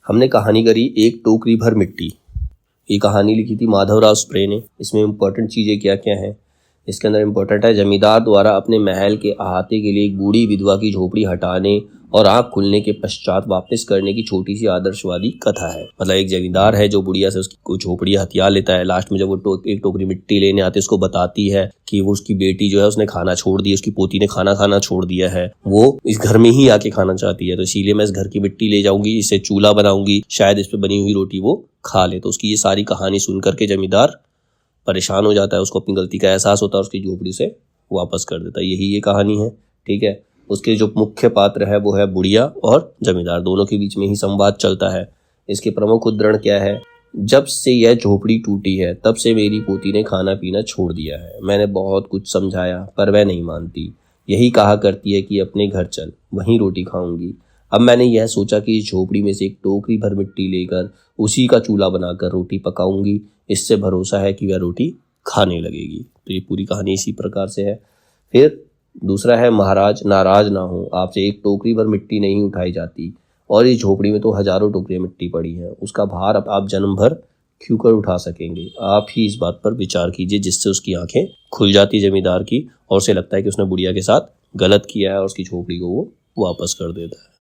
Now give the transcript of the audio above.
हमने कहानी करी एक टोकरी भर मिट्टी। ये कहानी लिखी थी माधवराव स्प्रे ने। इसमें इम्पोर्टेंट चीज़ें क्या क्या हैं इसके अंदर इम्पोर्टेंट है, जमींदार द्वारा अपने महल के अहाते के लिए एक बूढ़ी विधवा की झोपड़ी हटाने और आँख खुलने के पश्चात वापस करने की छोटी सी आदर्शवादी कथा है। मतलब एक जमींदार है जो बुढ़िया से उसकी झोपड़ी हथिया लेता है। लास्ट में जब वो एक टोकरी मिट्टी लेने आते उसको बताती है कि वो उसकी बेटी जो है उसने खाना छोड़ दिया, उसकी पोती ने खाना खाना छोड़ दिया है, वो इस घर में ही आके खाना चाहती है, तो इसीलिए मैं इस घर की मिट्टी ले जाऊंगी, इससे चूल्हा बनाऊंगी, शायद इस पे बनी हुई रोटी वो खा ले। तो उसकी ये सारी कहानी सुन करके जमींदार परेशान हो जाता है, उसको अपनी गलती का एहसास होता है, उसकी झोपड़ी से वापस कर देता है। यही ये कहानी है। ठीक है, उसके जो मुख्य पात्र है वो है बुढ़िया और जमींदार, दोनों के बीच में ही संवाद चलता है। इसके प्रमुख उद्धरण क्या है, जब से यह झोपड़ी टूटी है तब से मेरी पोती ने खाना पीना छोड़ दिया है। मैंने बहुत कुछ समझाया पर वह नहीं मानती, यही कहा करती है कि अपने घर चल, वहीं रोटी खाऊंगी। अब मैंने यह सोचा कि इस झोपड़ी में से एक टोकरी भर मिट्टी लेकर उसी का चूल्हा बनाकर रोटी पकाऊंगी, इससे भरोसा है कि वह रोटी खाने लगेगी। तो ये पूरी कहानी इसी प्रकार से है। फिर दूसरा है, महाराज नाराज ना हो, आपसे एक टोकरी भर मिट्टी नहीं उठाई जाती और इस झोपड़ी में तो हजारों टोकरियां मिट्टी पड़ी हैं, उसका भार अब आप जन्म भर क्यों कर उठा सकेंगे। आप ही इस बात पर विचार कीजिए। जिससे उसकी आंखें खुल जाती जमींदार की और उसे लगता है कि उसने बुढ़िया के साथ गलत किया है और उसकी झोपड़ी को वो वापस कर देता है।